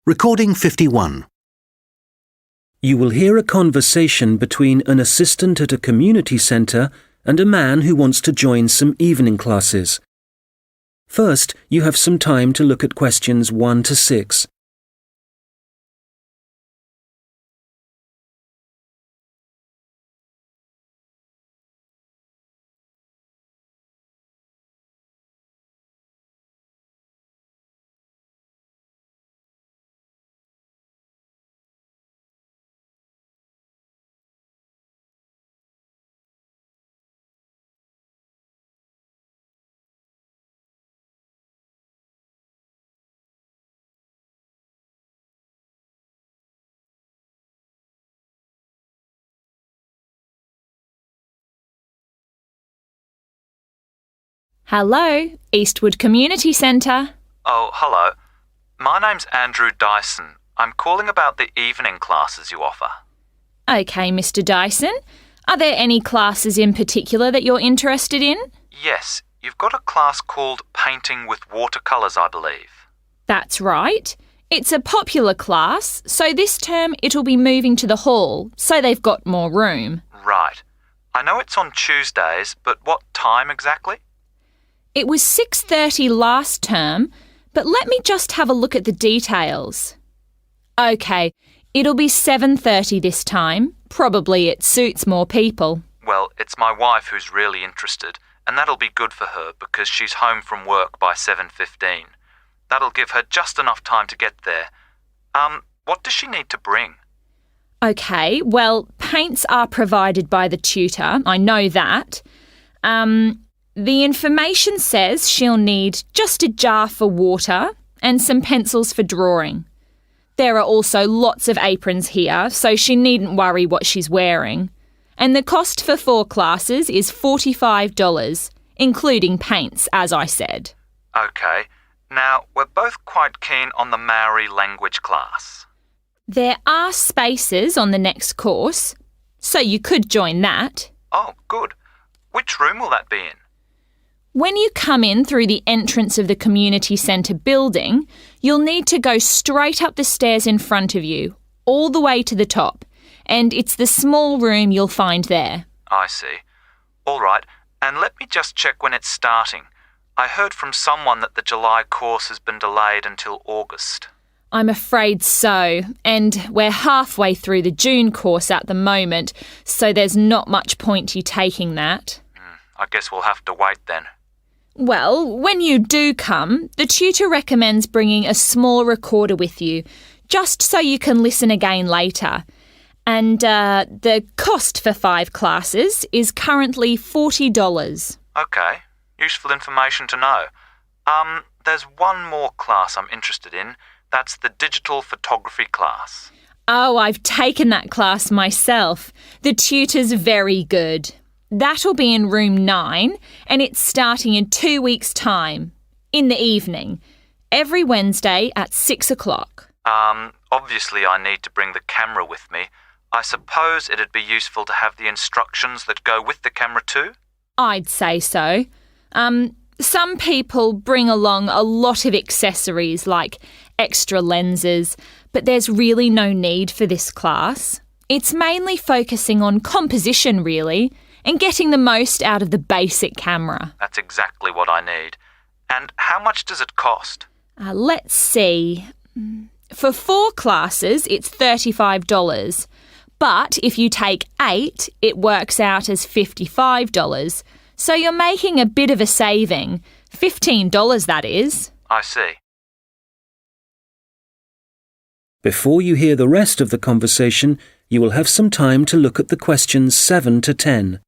Recording 51. You will hear a conversation between an assistant at a community centre and a man who wants to join some evening classes. First, you have some time to look at questions 1 to 6. Hello, Eastwood Community Centre. Oh, hello. My name's Andrew Dyson. I'm calling about the evening classes you offer. OK, Mr Dyson. Are there any classes in particular that you're interested in? Yes, you've got a class called Painting with Watercolours, I believe. That's right. It's a popular class, so this term it'll be moving to the hall, so they've got more room. Right. I know it's on Tuesdays, but what time exactly? It was 6:30 last term, but let me just have a look at the details. OK, it'll be 7:30 this time. Probably it suits more people. Well, it's my wife who's really interested, and that'll be good for her because she's home from work by 7:15. That'll give her just enough time to get there. What does she need to bring? OK, well, paints are provided by the tutor, I know that. The information says she'll need just a jar for water and some pencils for drawing. There are also lots of aprons here, so she needn't worry what she's wearing. And the cost for 4 classes is $45, including paints, as I said. OK. Now, we're both quite keen on the Maori language class. There are spaces on the next course, so you could join that. Oh, good. Which room will that be in? When you come in through the entrance of the community centre building, you'll need to go straight up the stairs in front of you, all the way to the top, and it's the small room you'll find there. I see. All right, and let me just check when it's starting. I heard from someone that the July course has been delayed until August. I'm afraid so, and we're halfway through the June course at the moment, so there's not much point you taking that. I guess we'll have to wait then. Well, when you do come, the tutor recommends bringing a small recorder with you, just so you can listen again later. And the cost for 5 classes is currently $40. OK, useful information to know. There's one more class I'm interested in. That's the digital photography class. Oh, I've taken that class myself. The tutor's very good. That'll be in room 9, and it's starting in 2 weeks' time, in the evening, every Wednesday at 6 o'clock. Obviously I need to bring the camera with me. I suppose it'd be useful to have the instructions that go with the camera too? I'd say so. Some people bring along a lot of accessories like extra lenses, but there's really no need for this class. It's mainly focusing on composition, really, and getting the most out of the basic camera. That's exactly what I need. And how much does it cost? Let's see. For 4 classes, it's $35. But if you take 8, it works out as $55. So you're making a bit of a saving. $15, that is. I see. Before you hear the rest of the conversation, you will have some time to look at the questions 7 to 10.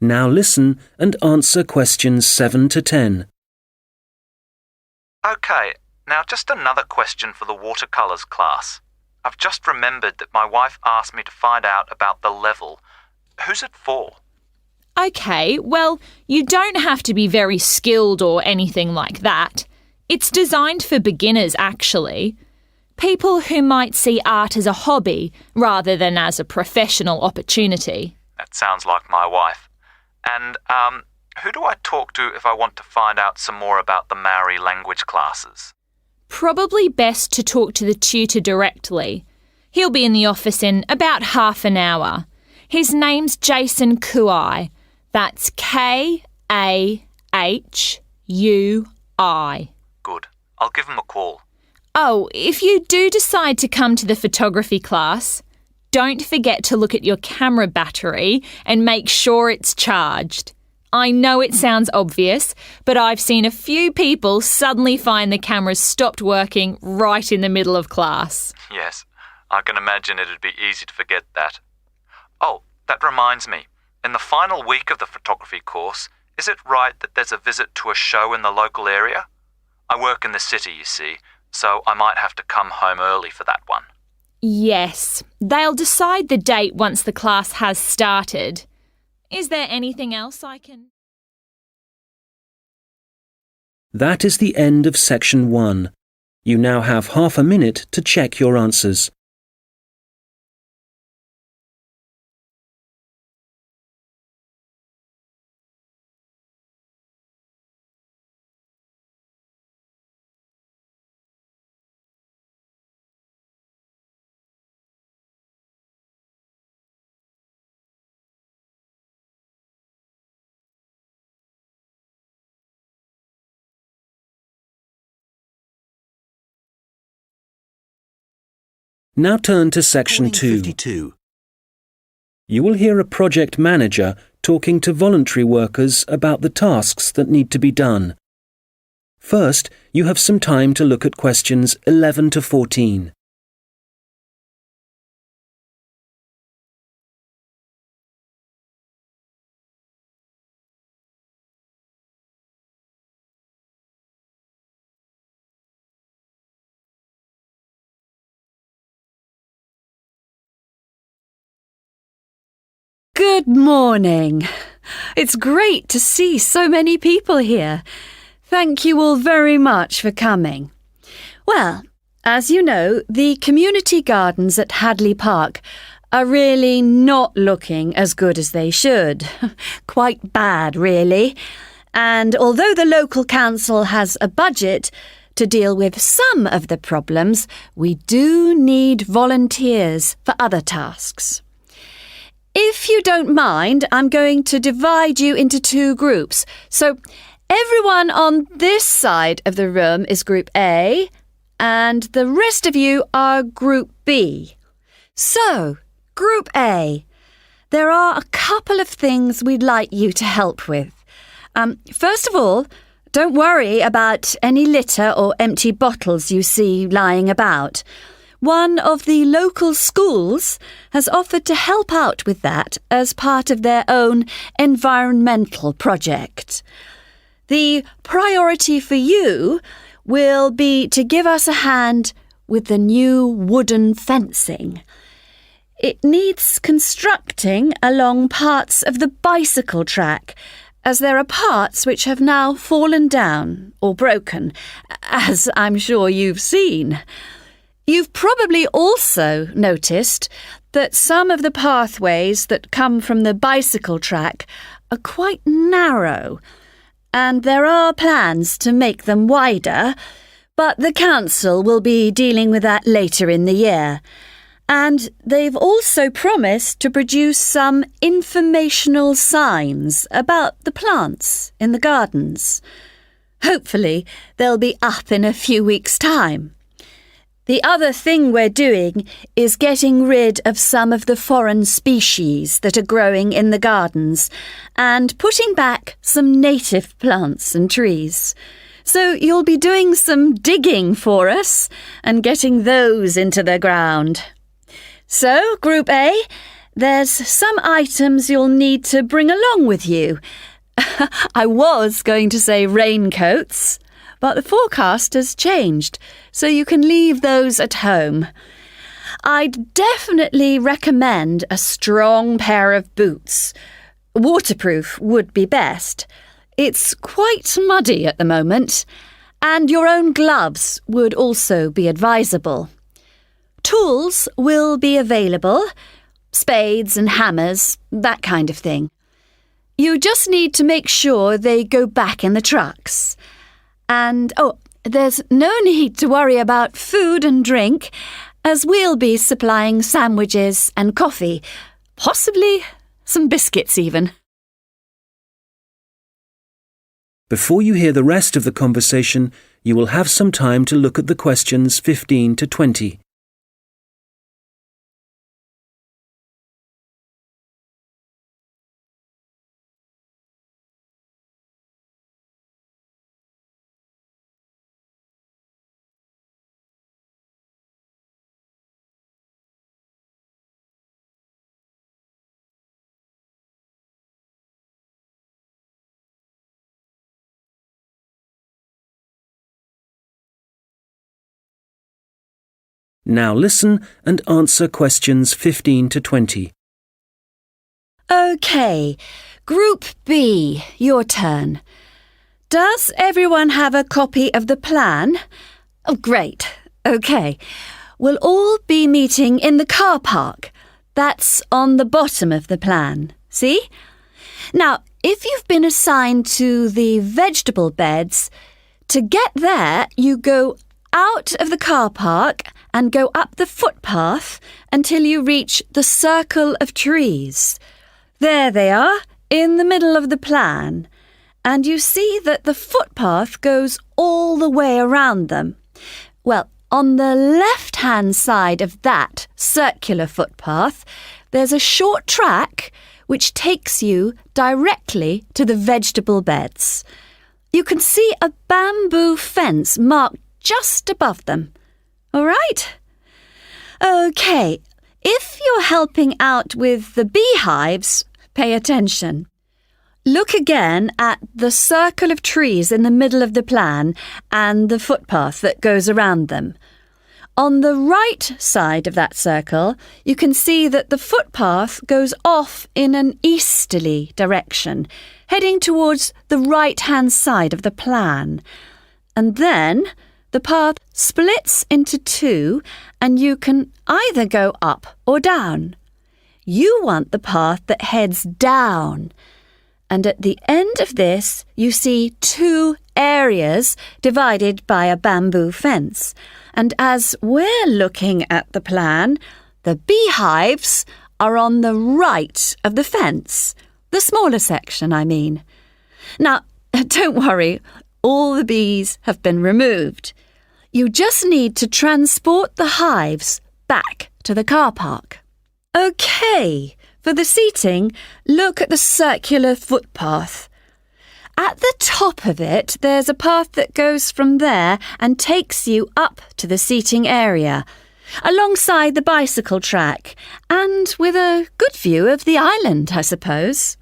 Now listen and answer questions 7 to 10. OK, now just another question for the watercolours class. I've just remembered that my wife asked me to find out about the level. Who's it for? OK, well, you don't have to be very skilled or anything like that. It's designed for beginners, actually. People who might see art as a hobby rather than as a professional opportunity. That sounds like my wife. And, who do I talk to if I want to find out some more about the Maori language classes? Probably best to talk to the tutor directly. He'll be in the office in about half an hour. His name's Jason Kuai. That's Kahhui. Good. I'll give him a call. Oh, if you do decide to come to the photography class, don't forget to look at your camera battery and make sure it's charged. I know it sounds obvious, but I've seen a few people suddenly find the cameras stopped working right in the middle of class. Yes, I can imagine it'd be easy to forget that. Oh, that reminds me. In the final week of the photography course, is it right that there's a visit to a show in the local area? I work in the city, you see, so I might have to come home early for that one. Yes, they'll decide the date once the class has started. Is there anything else I can... That is the end of section 1. You now have half a minute to check your answers. Now turn to section 2. 52. You will hear a project manager talking to voluntary workers about the tasks that need to be done. First, you have some time to look at questions 11 to 14. Good morning. It's great to see so many people here. Thank you all very much for coming. Well, as you know, the community gardens at Hadley Park are really not looking as good as they should. Quite bad, really. And although the local council has a budget to deal with some of the problems, we do need volunteers for other tasks. If you don't mind, I'm going to divide you into 2 groups. So everyone on this side of the room is Group A, and the rest of you are Group B. So, Group A, there are a couple of things we'd like you to help with. First of all, don't worry about any litter or empty bottles you see lying about. One of the local schools has offered to help out with that as part of their own environmental project. The priority for you will be to give us a hand with the new wooden fencing. It needs constructing along parts of the bicycle track, as there are parts which have now fallen down or broken, as I'm sure you've seen. You've probably also noticed that some of the pathways that come from the bicycle track are quite narrow, and there are plans to make them wider, but the council will be dealing with that later in the year. And they've also promised to produce some informational signs about the plants in the gardens. Hopefully, they'll be up in a few weeks' time. The other thing we're doing is getting rid of some of the foreign species that are growing in the gardens and putting back some native plants and trees. So you'll be doing some digging for us and getting those into the ground. So, Group A, there's some items you'll need to bring along with you. I was going to say raincoats, but the forecast has changed, so you can leave those at home. I'd definitely recommend a strong pair of boots. waterproof would be best. It's quite muddy at the moment, and your own gloves would also be advisable. Tools will be available, spades and hammers, that kind of thing. You just need to make sure they go back in the trucks. And, there's no need to worry about food and drink, as we'll be supplying sandwiches and coffee, possibly some biscuits even. Before you hear the rest of the conversation, you will have some time to look at the questions 15 to 20. Now listen and answer questions 15 to 20. OK, Group B, your turn. Does everyone have a copy of the plan? Oh, great. OK. We'll all be meeting in the car park. That's on the bottom of the plan. See? Now, if you've been assigned to the vegetable beds, to get there, you go out of the car park and go up the footpath until you reach the circle of trees. There they are, in the middle of the plan. And you see that the footpath goes all the way around them. Well, on the left-hand side of that circular footpath, there's a short track which takes you directly to the vegetable beds. You can see a bamboo fence marked just above them. All right? OK, if you're helping out with the beehives, pay attention. Look again at the circle of trees in the middle of the plan and the footpath that goes around them. On the right side of that circle, you can see that the footpath goes off in an easterly direction, heading towards the right-hand side of the plan. And then the path splits into two, and you can either go up or down. You want the path that heads down. And at the end of this, you see two areas divided by a bamboo fence. And as we're looking at the plan, the beehives are on the right of the fence. The smaller section, I mean. Now, don't worry, all the bees have been removed. You just need to transport the hives back to the car park. OK, for the seating, look at the circular footpath. At the top of it, there's a path that goes from there and takes you up to the seating area, alongside the bicycle track, and with a good view of the island, I suppose.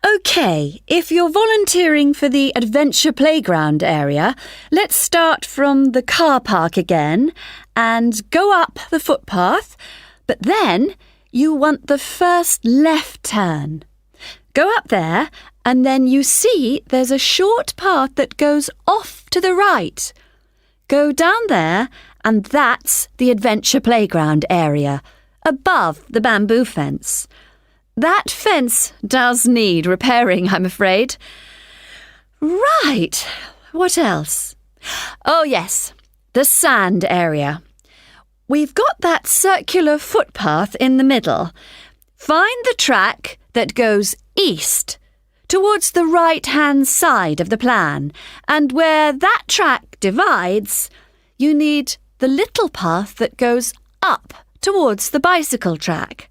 OK, if you're volunteering for the adventure playground area, let's start from the car park again and go up the footpath, but then you want the first left turn. Go up there and then you see there's a short path that goes off to the right. Go down there and that's the adventure playground area, above the bamboo fence. That fence does need repairing, I'm afraid. Right, what else? Oh yes, the sand area. We've got that circular footpath in the middle. Find the track that goes east, towards the right-hand side of the plan, and where that track divides, you need the little path that goes up towards the bicycle track.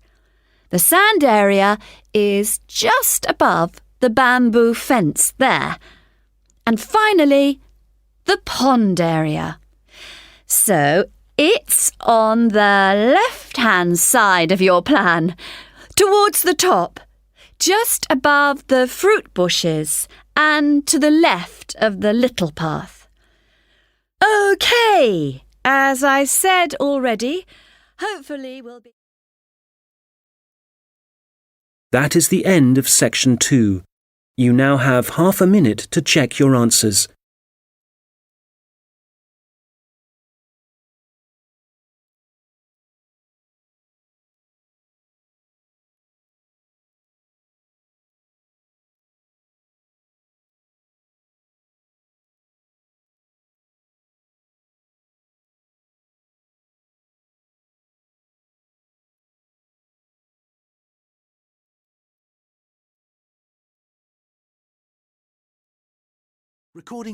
The sand area is just above the bamboo fence there. And finally, the pond area. So it's on the left-hand side of your plan, towards the top, just above the fruit bushes and to the left of the little path. OK, as I said already, hopefully we'll be... That is the end of section 2. You now have half a minute to check your answers.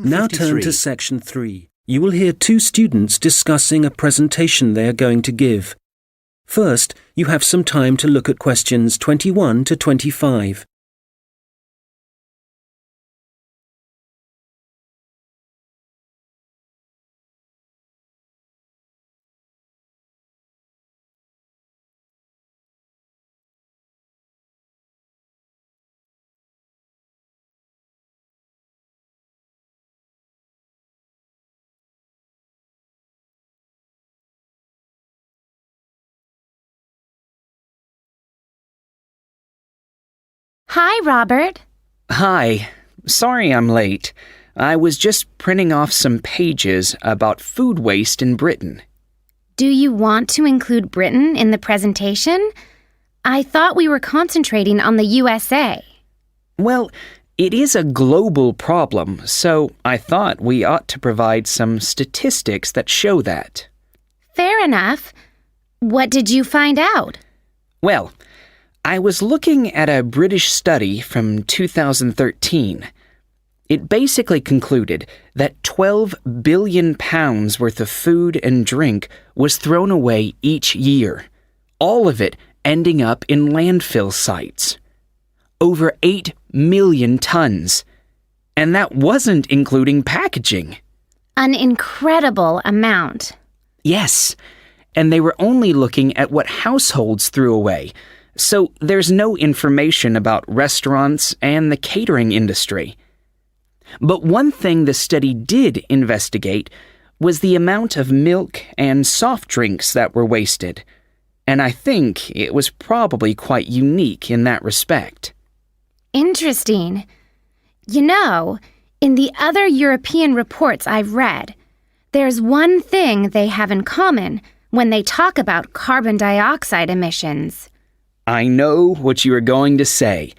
Now turn to section 3. You will hear 2 students discussing a presentation they are going to give. First, you have some time to look at questions 21 to 25. Hi, Robert. Hi. Sorry I'm late. I was just printing off some pages about food waste in Britain. Do you want to include Britain in the presentation? I thought we were concentrating on the USA. Well, it is a global problem, so I thought we ought to provide some statistics that show that. Fair enough. What did you find out? Well, I was looking at a British study from 2013. It basically concluded that 12 billion pounds worth of food and drink was thrown away each year, all of it ending up in landfill sites. Over 8 million tons. And that wasn't including packaging. An incredible amount. Yes, and they were only looking at what households threw away, so there's no information about restaurants and the catering industry. But one thing the study did investigate was the amount of milk and soft drinks that were wasted, and I think it was probably quite unique in that respect. Interesting. You know, in the other European reports I've read, there's one thing they have in common when they talk about carbon dioxide emissions. I know what you are going to say.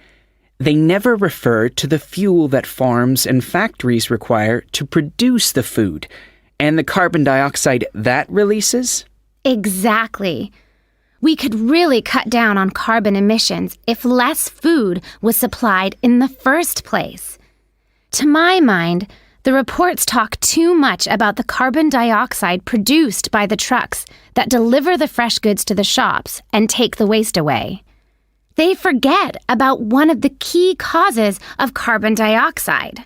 They never refer to the fuel that farms and factories require to produce the food, and the carbon dioxide that releases? Exactly. We could really cut down on carbon emissions if less food was supplied in the first place. To my mind, the reports talk too much about the carbon dioxide produced by the trucks that deliver the fresh goods to the shops and take the waste away. They forget about one of the key causes of carbon dioxide.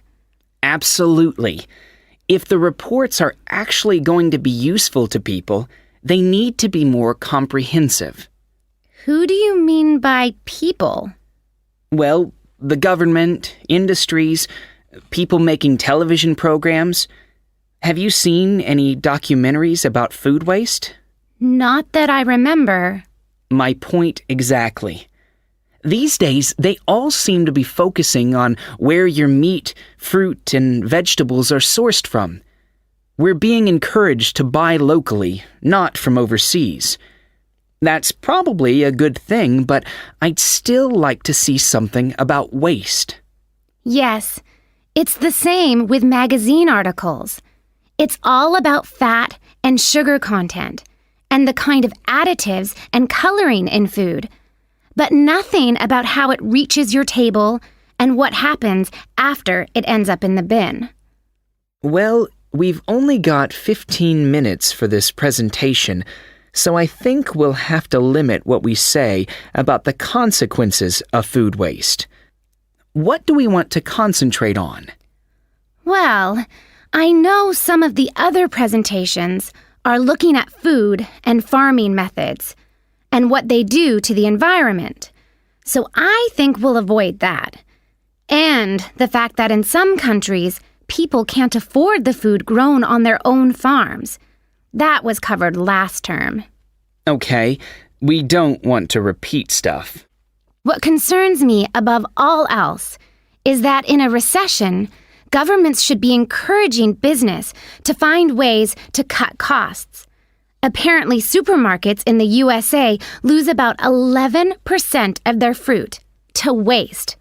Absolutely. If the reports are actually going to be useful to people, they need to be more comprehensive. Who do you mean by people? Well, the government, industries, people making television programs. Have you seen any documentaries about food waste? Not that I remember. My point exactly. These days, they all seem to be focusing on where your meat, fruit, and vegetables are sourced from. We're being encouraged to buy locally, not from overseas. That's probably a good thing, but I'd still like to see something about waste. Yes, it's the same with magazine articles. It's all about fat and sugar content, and the kind of additives and coloring in food, but nothing about how it reaches your table and what happens after it ends up in the bin. Well, we've only got 15 minutes for this presentation, so I think we'll have to limit what we say about the consequences of food waste. What do we want to concentrate on? Well, I know some of the other presentations are looking at food and farming methods and what they do to the environment. So I think we'll avoid that. And the fact that in some countries, people can't afford the food grown on their own farms. That was covered last term. Okay, we don't want to repeat stuff. What concerns me above all else is that in a recession, governments should be encouraging business to find ways to cut costs. Apparently, supermarkets in the USA lose about 11% of their fruit to waste.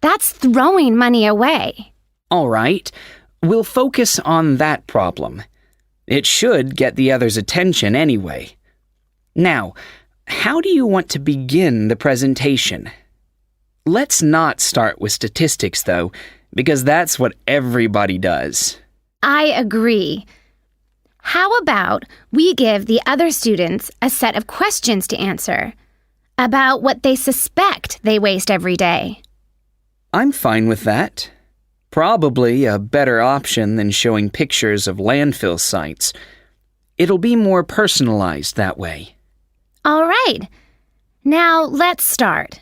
That's throwing money away. All right, we'll focus on that problem. It should get the others' attention anyway. Now, how do you want to begin the presentation? Let's not start with statistics, though, because that's what everybody does. I agree. How about we give the other students a set of questions to answer about what they suspect they waste every day? I'm fine with that. Probably a better option than showing pictures of landfill sites. It'll be more personalized that way. All right. Now let's start.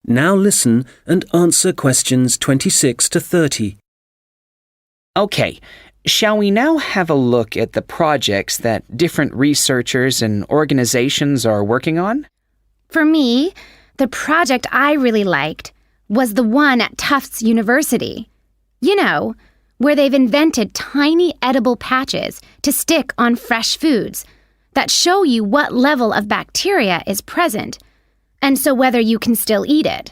Now listen and answer questions 26 to 30. Okay, shall we now have a look at the projects that different researchers and organizations are working on? For me, the project I really liked was the one at Tufts University. You know, where they've invented tiny edible patches to stick on fresh foods that show you what level of bacteria is present, and so whether you can still eat it.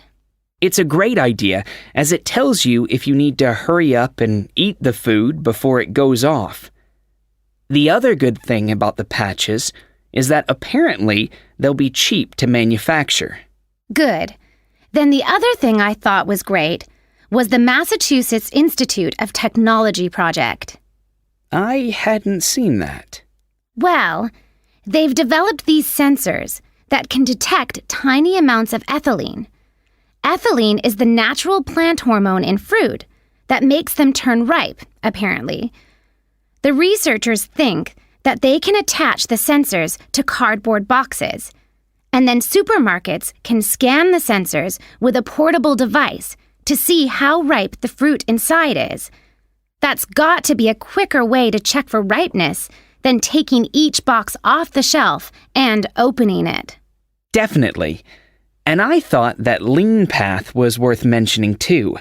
It's a great idea, as it tells you if you need to hurry up and eat the food before it goes off. The other good thing about the patches is that apparently they'll be cheap to manufacture. Good. Then the other thing I thought was great was the Massachusetts Institute of Technology project. I hadn't seen that. Well, they've developed these sensors that can detect tiny amounts of ethylene. Ethylene is the natural plant hormone in fruit that makes them turn ripe, apparently. The researchers think that they can attach the sensors to cardboard boxes, and then supermarkets can scan the sensors with a portable device to see how ripe the fruit inside is. That's got to be a quicker way to check for ripeness than taking each box off the shelf and opening it. Definitely. And I thought that Lean Path was worth mentioning too.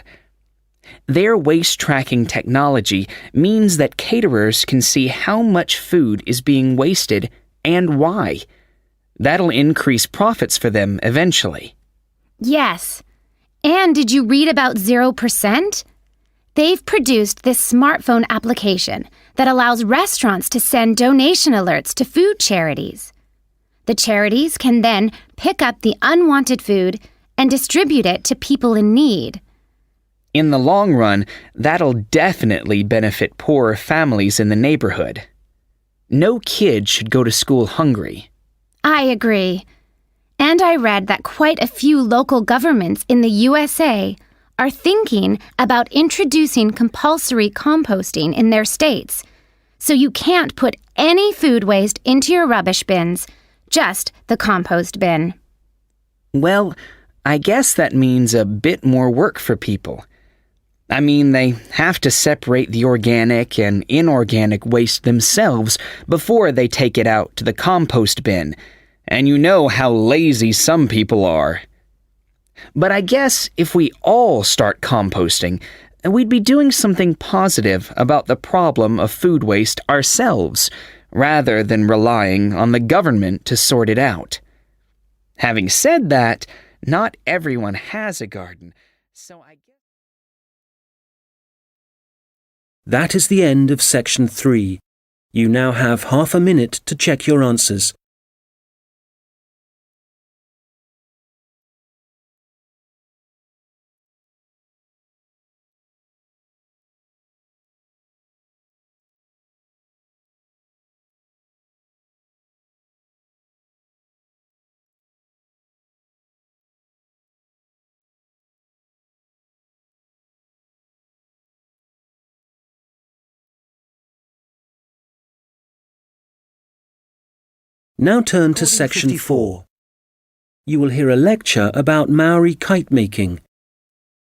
Their waste tracking technology means that caterers can see how much food is being wasted and why. That'll increase profits for them eventually. Yes. And did you read about 0%? They've produced this smartphone application that allows restaurants to send donation alerts to food charities. The charities can then pick up the unwanted food and distribute it to people in need. In the long run, that'll definitely benefit poorer families in the neighborhood. No kid should go to school hungry. I agree. And I read that quite a few local governments in the USA are thinking about introducing compulsory composting in their states. So you can't put any food waste into your rubbish bins, just the compost bin. Well, I guess that means a bit more work for people. I mean, they have to separate the organic and inorganic waste themselves before they take it out to the compost bin, and you know how lazy some people are. But I guess if we all start composting, we'd be doing something positive about the problem of food waste ourselves, rather than relying on the government to sort it out. Having said that, not everyone has a garden, so I guess... That is the end of section 3. You now have half a minute to check your answers. Now turn to section 4. You will hear a lecture about Maori kite making.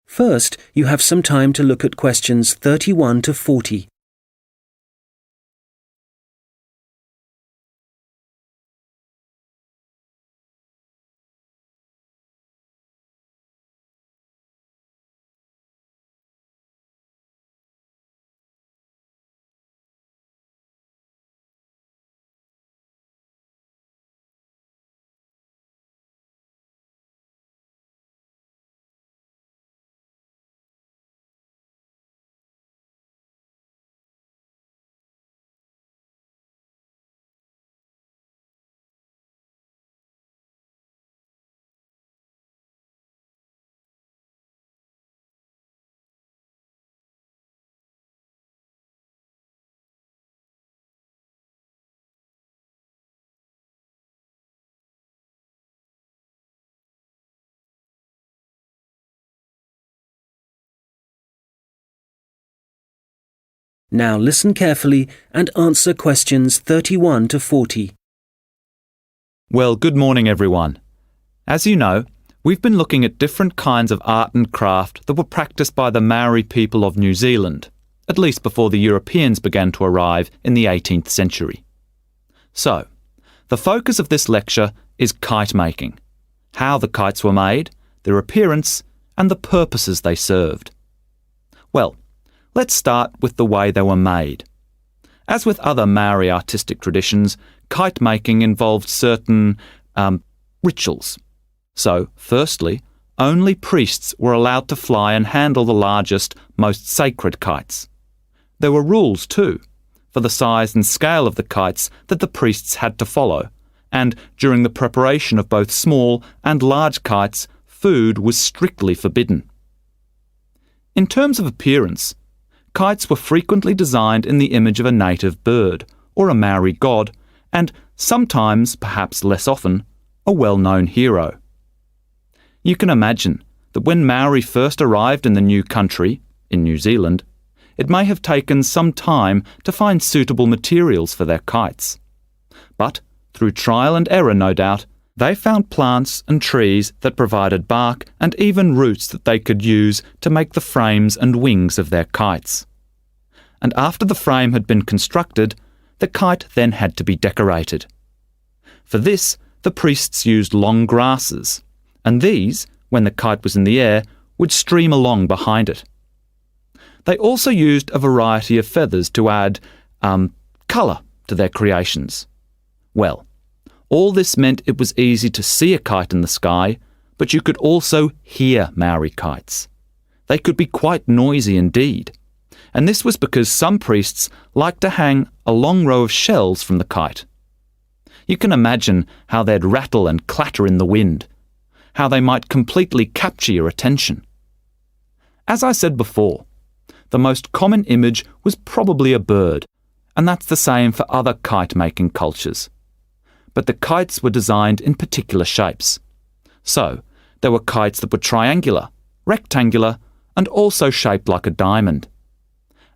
First, you have some time to look at questions 31 to 40. Now listen carefully and answer questions 31 to 40. Well, good morning, everyone. As you know, we've been looking at different kinds of art and craft that were practiced by the Maori people of New Zealand, at least before the Europeans began to arrive in the 18th century. So, the focus of this lecture is kite making, how the kites were made, their appearance, and the purposes they served. Well, let's start with the way they were made. As with other Maori artistic traditions, kite making involved certain rituals. So, firstly, only priests were allowed to fly and handle the largest, most sacred kites. There were rules too, for the size and scale of the kites that the priests had to follow, and during the preparation of both small and large kites, food was strictly forbidden. In terms of appearance, kites were frequently designed in the image of a native bird, or a Maori god, and sometimes, perhaps less often, a well-known hero. You can imagine that when Maori first arrived in the new country, in New Zealand, it may have taken some time to find suitable materials for their kites. But, through trial and error no doubt, they found plants and trees that provided bark and even roots that they could use to make the frames and wings of their kites. And after the frame had been constructed, the kite then had to be decorated. For this, the priests used long grasses, and these, when the kite was in the air, would stream along behind it. They also used a variety of feathers to add colour to their creations. Well, all this meant it was easy to see a kite in the sky, but you could also hear Maori kites. They could be quite noisy indeed, and this was because some priests liked to hang a long row of shells from the kite. You can imagine how they'd rattle and clatter in the wind, how they might completely capture your attention. As I said before, the most common image was probably a bird, and that's the same for other kite-making cultures. But the kites were designed in particular shapes. So, there were kites that were triangular, rectangular, and also shaped like a diamond.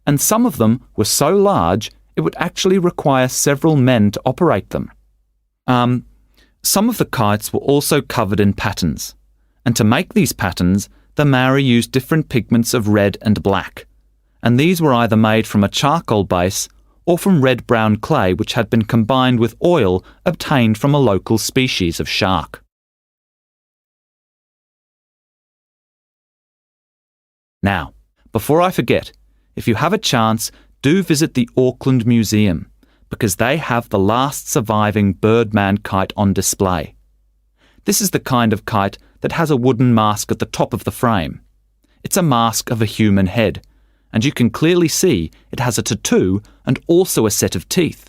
And some of them were so large it would actually require several men to operate them. Some of the kites were also covered in patterns, and to make these patterns, the Maori used different pigments of red and black, and these were either made from a charcoal base or from red-brown clay which had been combined with oil obtained from a local species of shark. Now, before I forget, if you have a chance, do visit the Auckland Museum, because they have the last surviving Birdman kite on display. This is the kind of kite that has a wooden mask at the top of the frame. It's a mask of a human head, and you can clearly see it has a tattoo and also a set of teeth.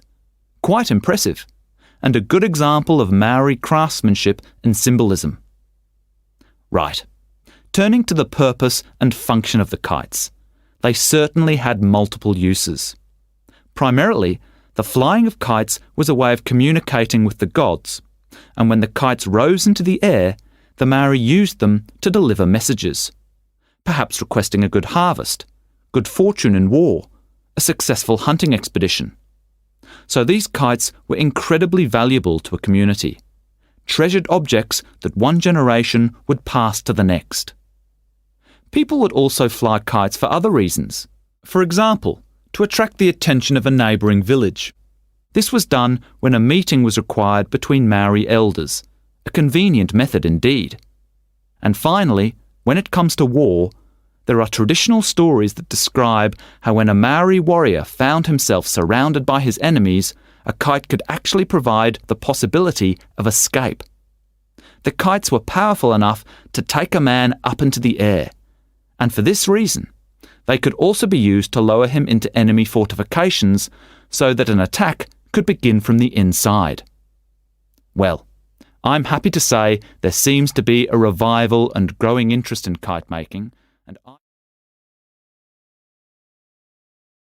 Quite impressive, and a good example of Maori craftsmanship and symbolism. Right, turning to the purpose and function of the kites. They certainly had multiple uses. Primarily, the flying of kites was a way of communicating with the gods, and when the kites rose into the air, the Maori used them to deliver messages, perhaps requesting a good harvest, good fortune in war, a successful hunting expedition. so these kites were incredibly valuable to a community. Treasured objects that one generation would pass to the next. People would also fly kites for other reasons. For example, to attract the attention of a neighbouring village. This was done when a meeting was required between Maori elders, a convenient method indeed. And finally, when it comes to war, there are traditional stories that describe how when a Maori warrior found himself surrounded by his enemies, a kite could actually provide the possibility of escape. The kites were powerful enough to take a man up into the air, and for this reason, they could also be used to lower him into enemy fortifications so that an attack could begin from the inside. Well, I'm happy to say there seems to be a revival and growing interest in kite making, and